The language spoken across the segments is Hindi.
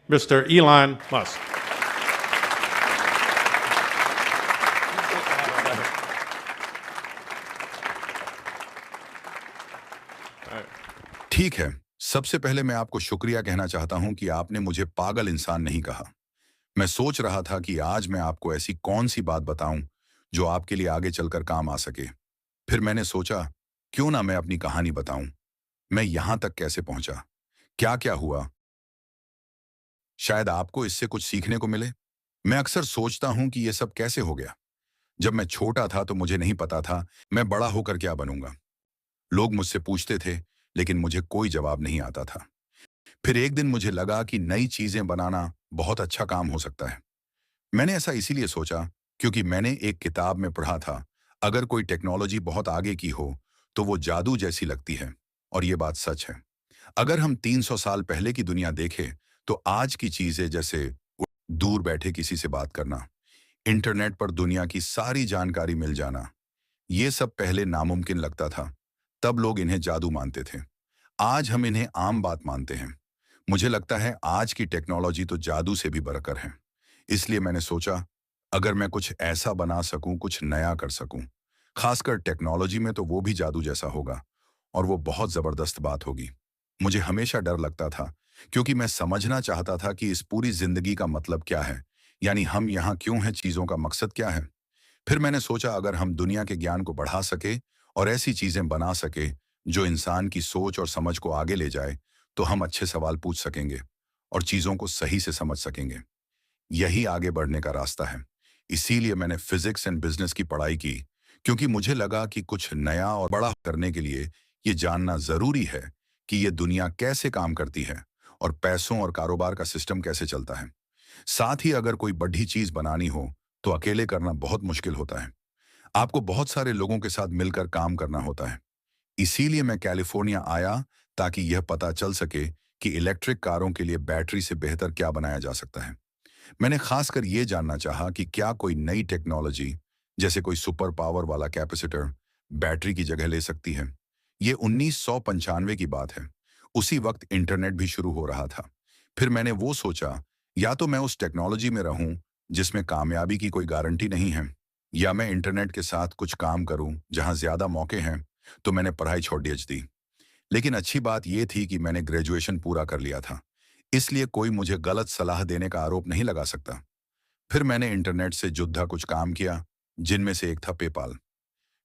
Mr. Elon Musk. ठीक है, सबसे पहले मैं आपको शुक्रिया कहना चाहता हूं कि आपने मुझे पागल इंसान नहीं कहा। मैं सोच रहा था कि आज मैं आपको ऐसी कौन सी बात बताऊं जो आपके लिए आगे चलकर काम आ सके। फिर मैंने सोचा, क्यों ना मैं अपनी कहानी बताऊं। मैं यहां तक कैसे पहुंचा, क्या क्या हुआ। शायद आपको इससे कुछ सीखने को मिले। मैं अक्सर सोचता हूं कि यह सब कैसे हो गया। जब मैं छोटा था तो मुझे नहीं पता था मैं बड़ा होकर क्या बनूंगा। लोग मुझसे पूछते थे, लेकिन मुझे कोई जवाब नहीं आता था। फिर एक दिन मुझे लगा कि नई चीजें बनाना बहुत अच्छा काम हो सकता है। मैंने ऐसा इसीलिए सोचा क्योंकि मैंने एक किताब में पढ़ा था, अगर कोई टेक्नोलॉजी बहुत आगे की हो तो वो जादू जैसी लगती है। और ये बात सच है। अगर हम 300 साल पहले की दुनिया देखें तो आज की चीजें जैसे दूर बैठे किसी से बात करना, इंटरनेट पर दुनिया की सारी जानकारी मिल जाना, ये सब पहले नामुमकिन लगता था। तब लोग इन्हें जादू मानते थे। आज हम इन्हें आम बात मानते हैं। मुझे लगता है आज की टेक्नोलॉजी तो जादू से भी बढ़कर है। इसलिए मैंने सोचा, अगर मैं कुछ ऐसा बना सकूं, कुछ नया कर सकूं, खासकर टेक्नोलॉजी में, तो वो भी जादू जैसा होगा। और वो बहुत जबरदस्त बात होगी। मुझे हमेशा डर लगता था क्योंकि मैं समझना चाहता था कि इस पूरी जिंदगी का मतलब क्या है, यानी हम यहाँ क्यों हैं, चीजों का मकसद क्या है। फिर मैंने सोचा, अगर हम दुनिया के ज्ञान को बढ़ा सके और ऐसी चीजें बना सके जो इंसान की सोच और समझ को आगे ले जाए, तो हम अच्छे सवाल पूछ सकेंगे और चीजों को सही से समझ सकेंगे। यही आगे बढ़ने का रास्ता है। इसीलिए मैंने फिजिक्स एंड बिजनेस की पढ़ाई की, क्योंकि मुझे लगा कि कुछ नया और बड़ा करने के लिए ये जानना जरूरी है कि ये दुनिया कैसे काम करती है और पैसों और कारोबार का सिस्टम कैसे चलता है। साथ ही अगर कोई बड़ी चीज बनानी हो तो अकेले करना बहुत मुश्किल होता है। आपको बहुत सारे लोगों के साथ मिलकर काम करना होता है। इसीलिए मैं कैलिफोर्निया आया, ताकि यह पता चल सके कि इलेक्ट्रिक कारों के लिए बैटरी से बेहतर क्या बनाया जा सकता है। मैंने खासकर ये जानना चाहा कि क्या कोई नई टेक्नोलॉजी, जैसे कोई सुपर पावर वाला कैपेसिटर, बैटरी की जगह ले सकती है। ये 1995 की बात है। उसी वक्त इंटरनेट भी शुरू हो रहा था। फिर मैंने वो सोचा, या तो मैं उस टेक्नोलॉजी में रहूं जिसमें कामयाबी की कोई गारंटी नहीं है, या मैं इंटरनेट के साथ कुछ काम करूं जहां ज्यादा मौके हैं। तो मैंने पढ़ाई छोड़ दी। लेकिन अच्छी बात यह थी कि मैंने ग्रेजुएशन पूरा कर लिया था, इसलिए कोई मुझे गलत सलाह देने का आरोप नहीं लगा सकता। फिर मैंने इंटरनेट से जुड़ा कुछ काम किया, जिनमें से एक था पेपाल।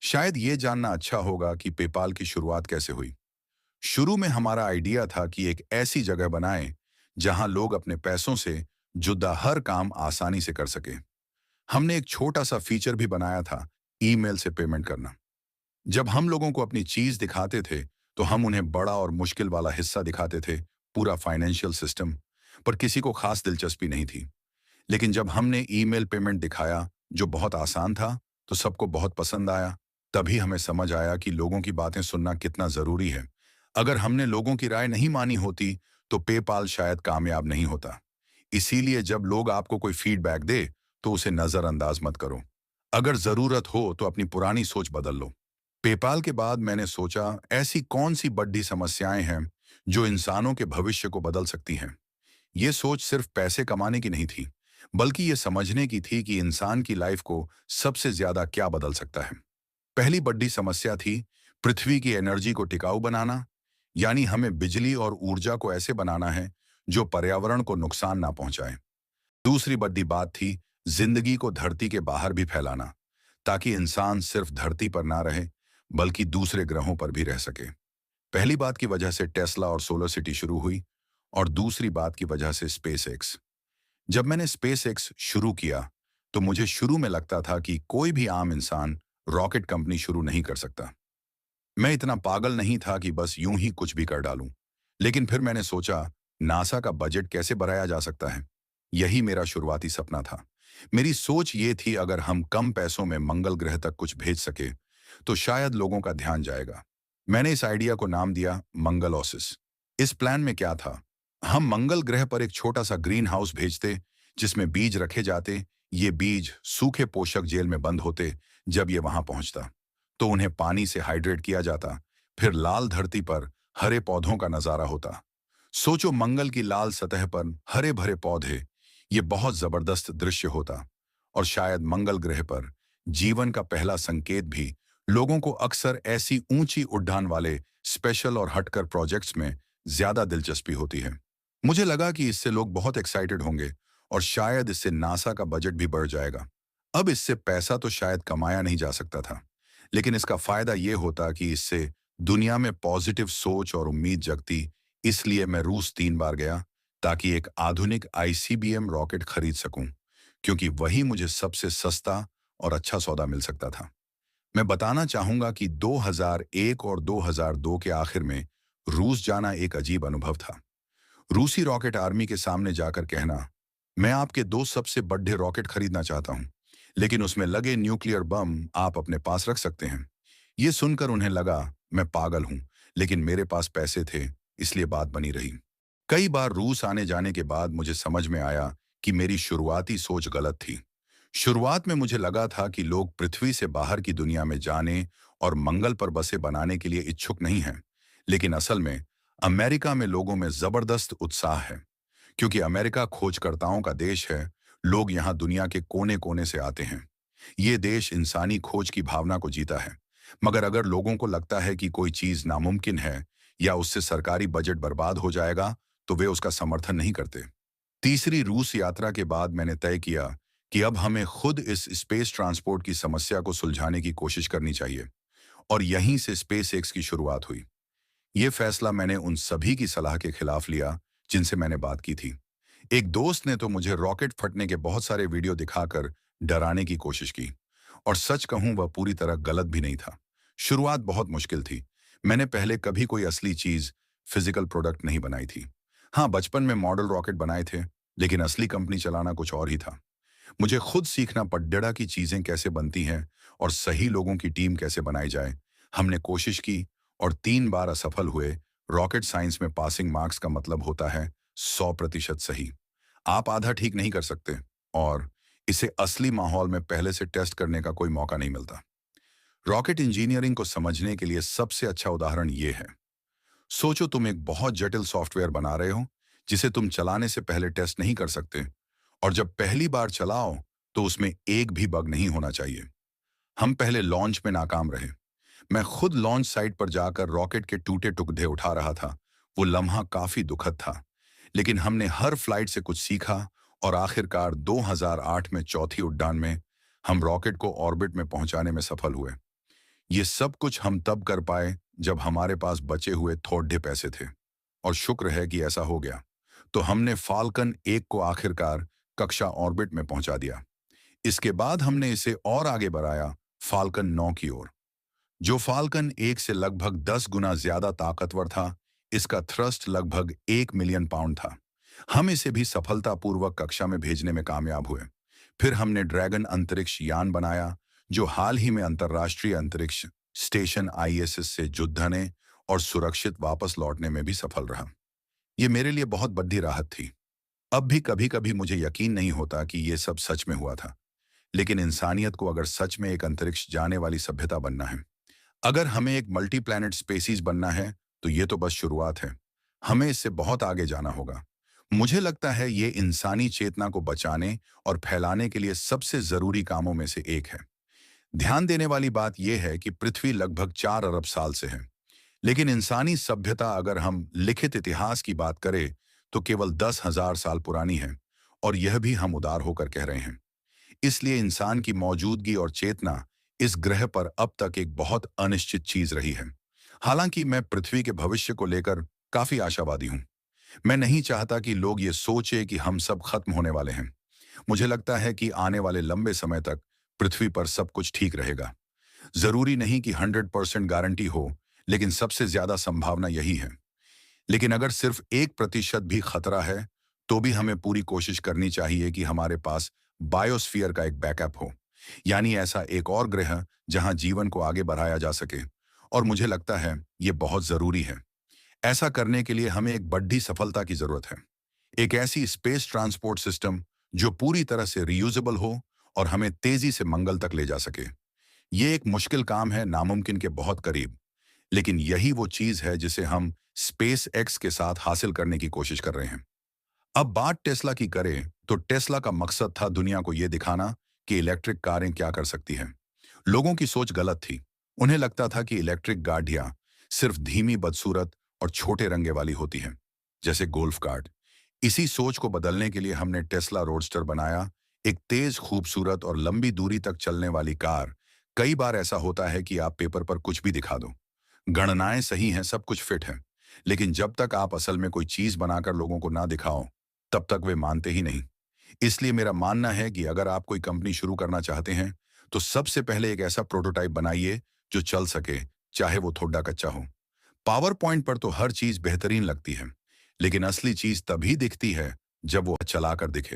शायद ये जानना अच्छा होगा कि पेपाल की शुरुआत कैसे हुई। शुरू में हमारा आइडिया था कि एक ऐसी जगह बनाएं जहां लोग अपने पैसों से जुड़ा हर काम आसानी से कर सके। हमने एक छोटा सा फीचर भी बनाया था, ईमेल से पेमेंट करना। जब हम लोगों को अपनी चीज दिखाते थे तो हम उन्हें बड़ा और मुश्किल वाला हिस्सा दिखाते थे, पूरा फाइनेंशियल सिस्टम। पर किसी को खास दिलचस्पी नहीं थी। लेकिन जब हमने ईमेल पेमेंट दिखाया, जो बहुत आसान था, तो सबको बहुत पसंद आया। तभी हमें समझ आया कि लोगों की बातें सुनना कितना जरूरी है। अगर हमने लोगों की राय नहीं मानी होती तो पेपाल शायद कामयाब नहीं होता। इसीलिए जब लोग आपको कोई फीडबैक दे तो उसे नजरअंदाज मत करो। अगर जरूरत हो तो अपनी पुरानी सोच बदल लो। पेपाल के बाद मैंने सोचा, ऐसी कौन सी बड़ी समस्याएं हैं जो इंसानों के भविष्य को बदल सकती हैं। ये सोच सिर्फ पैसे कमाने की नहीं थी, बल्कि ये समझने की थी कि इंसान की लाइफ को सबसे ज्यादा क्या बदल सकता है। पहली बड़ी समस्या थी पृथ्वी की एनर्जी को टिकाऊ बनाना, यानी हमें बिजली और ऊर्जा को ऐसे बनाना है जो पर्यावरण को नुकसान ना पहुंचाए। दूसरी बड़ी बात थी जिंदगी को धरती के बाहर भी फैलाना, ताकि इंसान सिर्फ धरती पर ना रहे बल्कि दूसरे ग्रहों पर भी रह सके। पहली बात की वजह से टेस्ला और सोलर सिटी शुरू हुई, और दूसरी बात की वजह से स्पेस एक्स। जब मैंने स्पेस एक्स शुरू किया तो मुझे शुरू में लगता था कि कोई भी आम इंसान रॉकेट कंपनी शुरू नहीं कर सकता। मैं इतना पागल नहीं था कि बस यूं ही कुछ भी कर डालूं। लेकिन फिर मैंने सोचा, नासा का बजट कैसे बढ़ाया जा सकता है। यही मेरा शुरुआती सपना था। मेरी सोच ये थी, अगर हम कम पैसों में मंगल ग्रह तक कुछ भेज सके तो शायद लोगों का ध्यान जाएगा। मैंने इस आइडिया को नाम दिया मंगल ओसिस। इस प्लान में क्या था, हम मंगल ग्रह पर एक छोटा सा ग्रीन हाउस भेजते जिसमें बीज रखे जाते। ये बीज सूखे पोषक जेल में बंद होते। जब ये वहां पहुंचता तो उन्हें पानी से हाइड्रेट किया जाता। फिर लाल धरती पर हरे पौधों का नजारा होता। सोचो मंगल की लाल सतह पर हरे भरे पौधे, ये बहुत जबरदस्त दृश्य होता। और शायद मंगल ग्रह पर जीवन का पहला संकेत भी। लोगों को अक्सर ऐसी ऊंची उड़ान वाले स्पेशल और हटकर प्रोजेक्ट्स में ज्यादा दिलचस्पी होती है। मुझे लगा कि इससे लोग बहुत एक्साइटेड होंगे और शायद इससे नासा का बजट भी बढ़ जाएगा। अब इससे पैसा तो शायद कमाया नहीं जा सकता था, लेकिन इसका फायदा ये होता कि इससे दुनिया में पॉजिटिव सोच और उम्मीद जगती। इसलिए मैं रूस 3 बार गया ताकि एक आधुनिक आईसीबीएम रॉकेट खरीद सकूं, क्योंकि वही मुझे सबसे सस्ता और अच्छा सौदा मिल सकता था। मैं बताना चाहूंगा कि 2001 और 2002 के आखिर में रूस जाना एक अजीब अनुभव था। रूसी रॉकेट आर्मी के सामने जाकर कहना, मैं आपके 2 सबसे बड़े रॉकेट खरीदना चाहता हूं, लेकिन उसमें लगे न्यूक्लियर बम आप अपने पास रख सकते हैं। ये सुनकर उन्हें लगा मैं पागल हूं, लेकिन मेरे पास पैसे थे, इसलिए बात बनी रही। कई बार रूस आने जाने के बाद मुझे समझ में आया कि मेरी शुरुआती सोच गलत थी। शुरुआत में मुझे लगा था कि लोग पृथ्वी से बाहर की दुनिया में जाने और मंगल पर बसें बनाने के लिए इच्छुक नहीं हैं। लेकिन असल में अमेरिका में लोगों में जबरदस्त उत्साह है, क्योंकि अमेरिका खोजकर्ताओं का देश है। लोग यहाँ दुनिया के कोने कोने से आते हैं। ये देश इंसानी खोज की भावना को जीता है। मगर अगर लोगों को लगता है कि कोई चीज नामुमकिन है या उससे सरकारी बजट बर्बाद हो जाएगा, तो वे उसका समर्थन नहीं करते। तीसरी रूस यात्रा के बाद मैंने तय किया कि अब हमें खुद इस स्पेस ट्रांसपोर्ट की समस्या को सुलझाने की कोशिश करनी चाहिए। और यहीं से स्पेस एक्स की शुरुआत हुई। ये फैसला मैंने उन सभी की सलाह के खिलाफ लिया जिनसे मैंने बात की थी। एक दोस्त ने तो मुझे रॉकेट फटने के बहुत सारे वीडियो दिखाकर डराने की कोशिश की, और सच कहूं वह पूरी तरह गलत भी नहीं था। शुरुआत बहुत मुश्किल थी। मैंने पहले कभी कोई असली चीज, फिजिकल प्रोडक्ट नहीं बनाई थी। हाँ, बचपन में मॉडल रॉकेट बनाए थे, लेकिन असली कंपनी चलाना कुछ और ही था। मुझे खुद सीखना पड़ा कि चीजें कैसे बनती हैं और सही लोगों की टीम कैसे बनाई जाए। हमने कोशिश की और 3 बार असफल हुए। रॉकेट साइंस में पासिंग मार्क्स का मतलब होता है 100% सही। आप आधा ठीक नहीं कर सकते, और इसे असली माहौल में पहले से टेस्ट करने का कोई मौका नहीं मिलता। रॉकेट इंजीनियरिंग को समझने के लिए सबसे अच्छा उदाहरण ये है। सोचो तुम एक बहुत जटिल सॉफ्टवेयर बना रहे हो जिसे तुम चलाने से पहले टेस्ट नहीं कर सकते, और जब पहली बार चलाओ तो उसमें एक भी बग नहीं होना चाहिए। हम पहले लॉन्च में नाकाम रहे। मैं खुद लॉन्च साइट पर जाकर रॉकेट के टूटे टुकड़े उठा रहा था। वो लम्हा काफी दुखद था, लेकिन हमने हर फ्लाइट से कुछ सीखा, और आखिरकार 2008 में चौथी उड़ान में हम रॉकेट को ऑर्बिट में पहुंचाने में सफल हुए। ये सब कुछ हम तब कर पाए जब हमारे पास बचे हुए थोड़े पैसे थे, और शुक्र है कि ऐसा हो गया। तो हमने फाल्कन 1 को आखिरकार कक्षा ऑर्बिट में पहुंचा दिया। इसके बाद हमने इसे और आगे बढ़ाया फाल्कन 9 की ओर, जो फाल्कन 1 से लगभग 10 गुना ज्यादा ताकतवर था। इसका थ्रस्ट लगभग 1 मिलियन पाउंड था। हम इसे भी सफलतापूर्वक कक्षा में भेजने में कामयाब हुए। फिर हमने ड्रैगन अंतरिक्ष यान बनाया, जो हाल ही में अंतर्राष्ट्रीय अंतरिक्ष स्टेशन आईएसएस से जुड़ने और सुरक्षित वापस लौटने में भी सफल रहा। ये मेरे लिए बहुत बड़ी राहत थी। अब भी कभी कभी मुझे यकीन नहीं होता कि ये सब सच में हुआ था। लेकिन इंसानियत को अगर सच में एक अंतरिक्ष जाने वाली सभ्यता बनना है, अगर हमें एक मल्टी प्लैनेट स्पेसीज बनना है, तो ये तो बस शुरुआत है। हमें इससे बहुत आगे जाना होगा। मुझे लगता है ये इंसानी चेतना को बचाने और फैलाने के लिए सबसे जरूरी कामों में से एक है। ध्यान देने वाली बात यह है कि पृथ्वी लगभग 4 अरब साल से है, लेकिन इंसानी सभ्यता, अगर हम लिखित इतिहास की बात करें, तो केवल 10,000 साल पुरानी है। और यह भी हम उदार होकर कह रहे हैं। इसलिए इंसान की मौजूदगी और चेतना इस ग्रह पर अब तक एक बहुत अनिश्चित चीज रही है। हालांकि मैं पृथ्वी के भविष्य को लेकर काफी आशावादी हूं। मैं नहीं चाहता कि लोग ये सोचे कि हम सब खत्म होने वाले हैं। मुझे लगता है कि आने वाले लंबे समय तक पृथ्वी पर सब कुछ ठीक रहेगा। जरूरी नहीं कि 100% गारंटी हो, लेकिन सबसे ज्यादा संभावना यही है। लेकिन अगर सिर्फ 1% भी खतरा है, तो भी हमें पूरी कोशिश करनी चाहिए कि हमारे पास बायोस्फीयर का एक बैकअप हो, यानी ऐसा एक और ग्रह जहां जीवन को आगे बढ़ाया जा सके। और मुझे लगता है ये बहुत जरूरी है। ऐसा करने के लिए हमें एक बड़ी सफलता की जरूरत है। एक ऐसी स्पेस ट्रांसपोर्ट सिस्टम जो पूरी तरह से रीयूजेबल हो और हमें तेजी से मंगल तक ले जा सके। ये एक मुश्किल काम है, नामुमकिन के बहुत करीब, लेकिन यही वो चीज है जिसे हम स्पेस एक्स के साथ हासिल करने की कोशिश कर रहे हैं। अब बात टेस्ला की करें तो टेस्ला का मकसद था दुनिया को यह दिखाना कि इलेक्ट्रिक कारें क्या कर सकती हैं। लोगों की सोच गलत थी। उन्हें लगता था कि इलेक्ट्रिक गाड़ियां सिर्फ धीमी, बदसूरत और छोटे रंगे वाली होती हैं, जैसे गोल्फ कार्ट। इसी सोच को बदलने के लिए हमने टेस्ला रोडस्टर बनाया, एक तेज, खूबसूरत और लंबी दूरी तक चलने वाली कार। कई बार ऐसा होता है कि आप पेपर पर कुछ भी दिखा दो, गणनाएं सही हैं, सब कुछ फिट है, लेकिन जब तक आप असल में कोई चीज बनाकर लोगों को ना दिखाओ, तब तक वे मानते ही नहीं। इसलिए मेरा मानना है कि अगर आप कोई कंपनी शुरू करना चाहते हैं, तो सबसे पहले एक ऐसा प्रोटोटाइप बनाइए जो चल सके, चाहे वो थोड़ा कच्चा हो। पावर पॉइंट पर तो हर चीज बेहतरीन लगती है, लेकिन असली चीज तभी दिखती है जब वो चलाकर दिखे।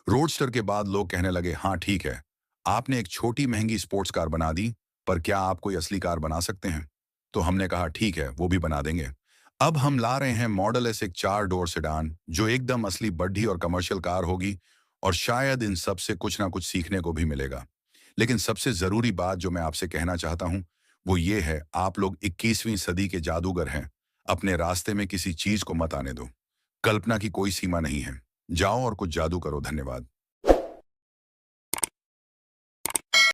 रोडस्टर के बाद लोग कहने लगे, हाँ ठीक है, आपने एक छोटी महंगी स्पोर्ट्स कार बना दी, पर क्या आप कोई असली कार बना सकते हैं? तो हमने कहा ठीक है, वो भी बना देंगे। अब हम ला रहे हैं मॉडल एस, एक 4 डोर सेडान जो एकदम असली बड्ढी और कमर्शियल कार होगी, और शायद इन सब से कुछ ना कुछ सीखने को भी मिलेगा। लेकिन सबसे जरूरी बात जो मैं आपसे कहना चाहता हूं, वो ये है, आप लोग 21वीं सदी के जादूगर हैं। अपने रास्ते में किसी चीज को मत आने दो। कल्पना की कोई सीमा नहीं है। जाओ और कुछ जादू करो। धन्यवाद।